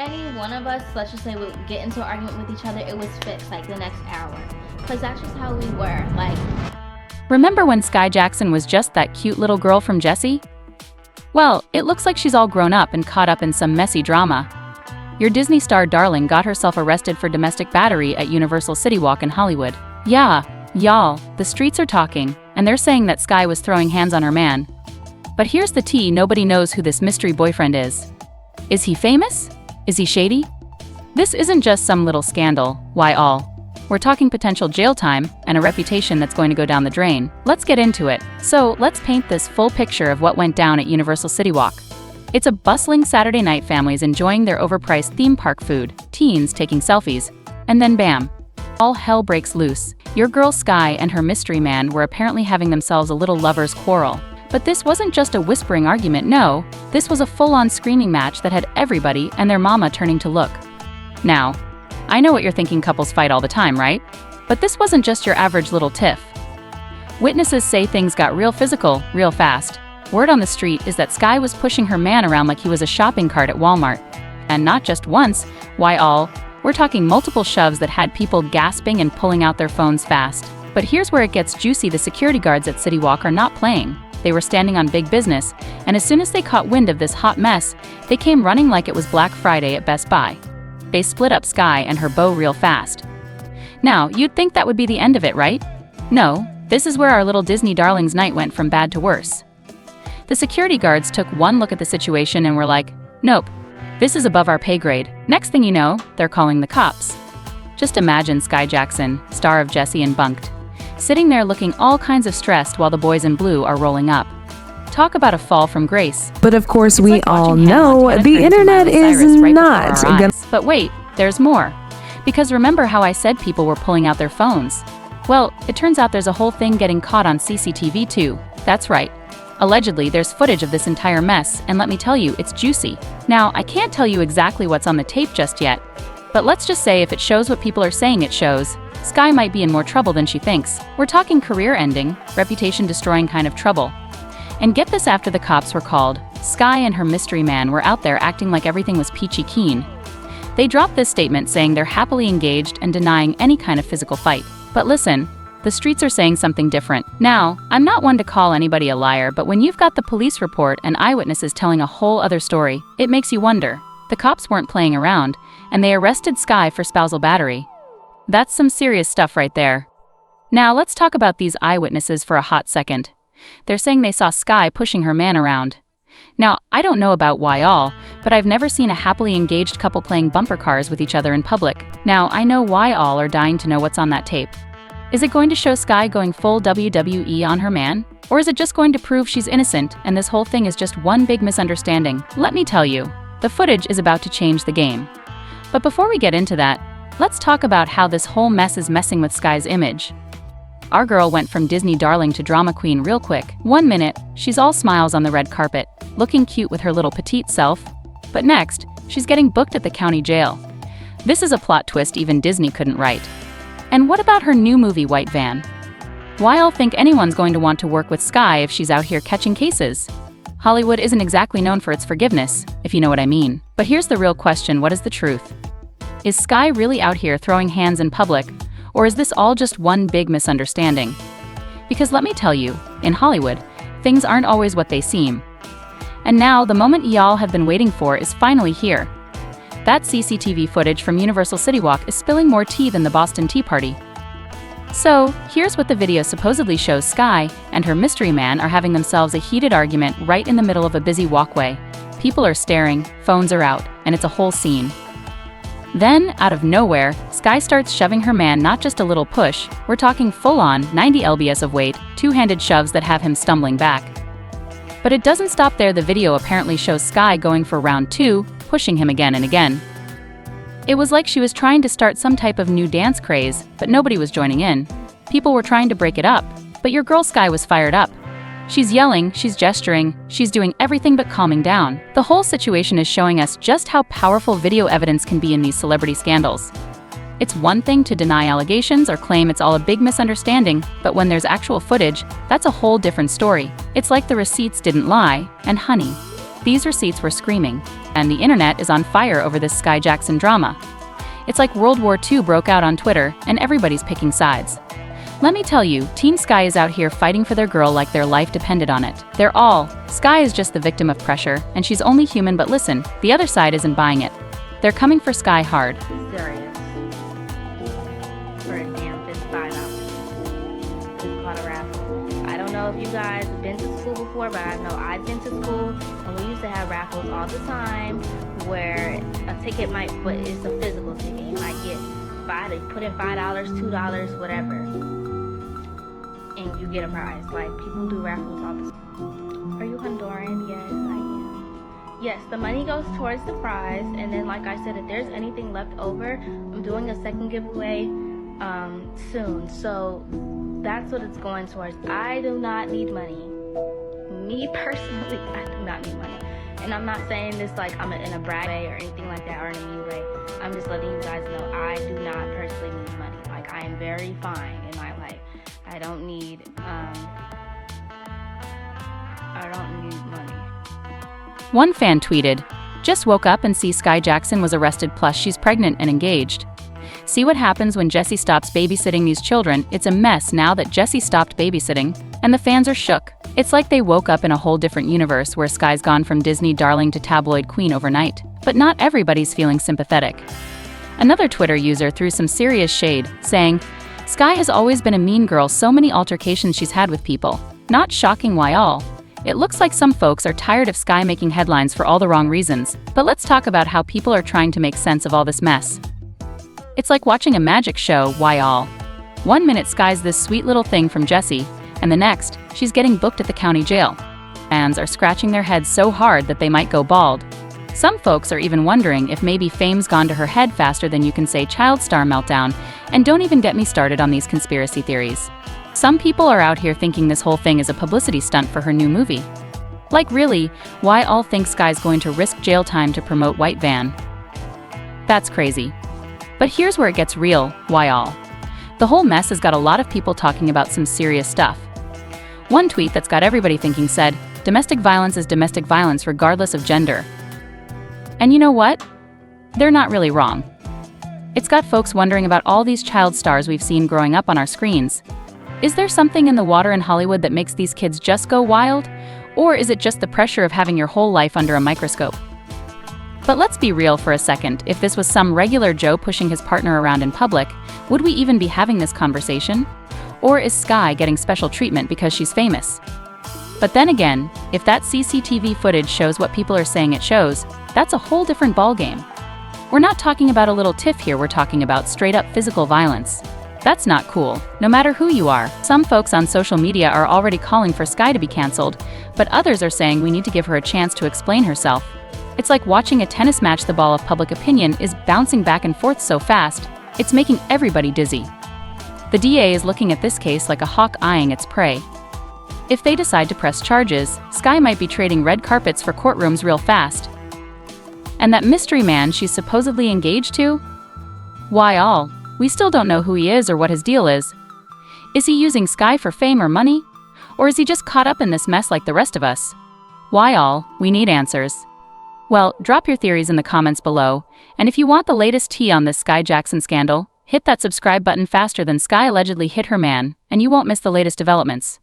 any one of us, let's just say, would get into an argument with each other, it was fixed like the next hour. Because that's just how we were. Like, remember when Skai Jackson was just that cute little girl from Jessie? Well, it looks like she's all grown up and caught up in some messy drama. Your Disney star darling got herself arrested for domestic battery at Universal CityWalk in Hollywood. Yeah, y'all, the streets are talking, and they're saying that Skai was throwing hands on her man. But here's the tea, nobody knows who this mystery boyfriend is. Is he famous? Is he shady? This isn't just some little scandal, why all? We're talking potential jail time and a reputation that's going to go down the drain. Let's get into it. So let's paint this full picture of what went down at Universal CityWalk. It's a bustling Saturday night, families enjoying their overpriced theme park food, teens taking selfies, and then bam, all hell breaks loose. Your girl Skai and her mystery man were apparently having themselves a little lover's quarrel. But this wasn't just a whispering argument, no, this was a full-on screaming match that had everybody and their mama turning to look. Now, I know what you're thinking, couples fight all the time, right? But this wasn't just your average little tiff. Witnesses say things got real physical, real fast. Word on the street is that Skai was pushing her man around like he was a shopping cart at Walmart. And not just once, why all? We're talking multiple shoves that had people gasping and pulling out their phones fast. But here's where it gets juicy. The security guards at CityWalk are not playing. They were standing on big business, and as soon as they caught wind of this hot mess, they came running like it was Black Friday at Best Buy. They split up Skai and her beau real fast. Now, you'd think that would be the end of it, right? No, this is where our little Disney darling's night went from bad to worse. The security guards took one look at the situation and were like, nope, this is above our pay grade. Next thing you know, they're calling the cops. Just imagine Skai Jackson, star of Jessie and Bunked, sitting there looking all kinds of stressed while the boys in blue are rolling up. Talk about a fall from grace. But of course, it's we like all watching Hannah know Montana the turn into internet Miley is Cyrus right not before our gonna. eyes. But wait, there's more. Because remember how I said people were pulling out their phones? Well, it turns out there's a whole thing getting caught on CCTV too. That's right. Allegedly, there's footage of this entire mess, and let me tell you, it's juicy. Now, I can't tell you exactly what's on the tape just yet, but let's just say if it shows what people are saying it shows, Skai might be in more trouble than she thinks. We're talking career-ending, reputation-destroying kind of trouble. And get this, after the cops were called, Skai and her mystery man were out there acting like everything was peachy keen. They dropped this statement saying they're happily engaged and denying any kind of physical fight. But listen, the streets are saying something different. Now, I'm not one to call anybody a liar, but when you've got the police report and eyewitnesses telling a whole other story, it makes you wonder. The cops weren't playing around, and they arrested Skai for spousal battery. That's some serious stuff right there. Now, let's talk about these eyewitnesses for a hot second. They're saying they saw Skai pushing her man around. Now, I don't know about why all, but I've never seen a happily engaged couple playing bumper cars with each other in public. Now, I know why all are dying to know what's on that tape. Is it going to show Skai going full WWE on her man? Or is it just going to prove she's innocent and this whole thing is just one big misunderstanding? Let me tell you, the footage is about to change the game. But before we get into that, let's talk about how this whole mess is messing with Skai's image. Our girl went from Disney darling to drama queen real quick. 1 minute, she's all smiles on the red carpet, looking cute with her little petite self. But next, she's getting booked at the county jail. This is a plot twist even Disney couldn't write. And what about her new movie White Van? Why all think anyone's going to want to work with Skai if she's out here catching cases? Hollywood isn't exactly known for its forgiveness, if you know what I mean. But here's the real question, what is the truth? Is Skai really out here throwing hands in public, or is this all just one big misunderstanding? Because let me tell you, in Hollywood, things aren't always what they seem. And now, the moment y'all have been waiting for is finally here. That CCTV footage from Universal CityWalk is spilling more tea than the Boston Tea Party. So, here's what the video supposedly shows. Skai and her mystery man are having themselves a heated argument right in the middle of a busy walkway. People are staring, phones are out, and it's a whole scene. Then, out of nowhere, Skai starts shoving her man, not just a little push, we're talking full-on 90 lbs of weight, two-handed shoves that have him stumbling back. But it doesn't stop there. The video apparently shows Skai going for round 2, pushing him again and again. It was like she was trying to start some type of new dance craze, but nobody was joining in. People were trying to break it up, but your girl Skai was fired up. She's yelling, she's gesturing, she's doing everything but calming down. The whole situation is showing us just how powerful video evidence can be in these celebrity scandals. It's one thing to deny allegations or claim it's all a big misunderstanding, but when there's actual footage, that's a whole different story. It's like the receipts didn't lie, and honey, these receipts were screaming. And the internet is on fire over this Skai Jackson drama. It's like World War II broke out on Twitter, and everybody's picking sides. Let me tell you, Team Skai is out here fighting for their girl like their life depended on it. Skai is just the victim of pressure, and she's only human, but listen, the other side isn't buying it. They're coming for Skai hard. Serious. For a damn $5. It's called a raffle. I don't know if you guys have been to school before, but I know I've been to school, and we used to have raffles all the time where a ticket but it's a physical ticket. You might get they put in $5, $2, whatever, and you get a prize. Like, people do raffles all the time. Are you Honduran? Yes, I am. Yes, the money goes towards the prize, and then, like I said, if there's anything left over, I'm doing a second giveaway soon. So that's what it's going towards. I do not need money. Me personally, I do not need money. And I'm not saying this like I'm in a brag way or anything like that or in a mean way. I'm just letting you guys know I do not personally need money. Like, I am very fine in my life. I don't need money. One fan tweeted, "Just woke up and see Skai Jackson was arrested, plus she's pregnant and engaged. See what happens when Jessie stops babysitting these children. It's a mess now that Jessie stopped babysitting, and the fans are shook. It's like they woke up in a whole different universe where Skai's gone from Disney darling to tabloid queen overnight. But not everybody's feeling sympathetic." Another Twitter user threw some serious shade, saying, "Skai has always been a mean girl, so many altercations she's had with people. Not shocking, why all? It looks like some folks are tired of Skai making headlines for all the wrong reasons, but let's talk about how people are trying to make sense of all this mess. It's like watching a magic show, why all? 1 minute Skai's this sweet little thing from Jessie, and the next, she's getting booked at the county jail. Fans are scratching their heads so hard that they might go bald. Some folks are even wondering if maybe fame's gone to her head faster than you can say child star meltdown, and don't even get me started on these conspiracy theories. Some people are out here thinking this whole thing is a publicity stunt for her new movie. Like, really, why all think Skai's going to risk jail time to promote White Van? That's crazy. But here's where it gets real, why all? The whole mess has got a lot of people talking about some serious stuff. One tweet that's got everybody thinking said, "Domestic violence is domestic violence regardless of gender." And you know what? They're not really wrong. It's got folks wondering about all these child stars we've seen growing up on our screens. Is there something in the water in Hollywood that makes these kids just go wild? Or is it just the pressure of having your whole life under a microscope? But let's be real for a second. If this was some regular Joe pushing his partner around in public, would we even be having this conversation? Or is Skai getting special treatment because she's famous? But then again, if that CCTV footage shows what people are saying it shows, that's a whole different ballgame. We're not talking about a little tiff here, we're talking about straight-up physical violence. That's not cool, no matter who you are. Some folks on social media are already calling for Skai to be cancelled, but others are saying we need to give her a chance to explain herself. It's like watching a tennis match. The ball of public opinion is bouncing back and forth so fast, it's making everybody dizzy. The DA is looking at this case like a hawk eyeing its prey. If they decide to press charges, Skai might be trading red carpets for courtrooms real fast. And that mystery man she's supposedly engaged to? Why all? We still don't know who he is or what his deal is. Is he using Skai for fame or money? Or is he just caught up in this mess like the rest of us? Why all? We need answers. Well, drop your theories in the comments below, and if you want the latest tea on this Skai Jackson scandal, hit that subscribe button faster than Skai allegedly hit her man, and you won't miss the latest developments.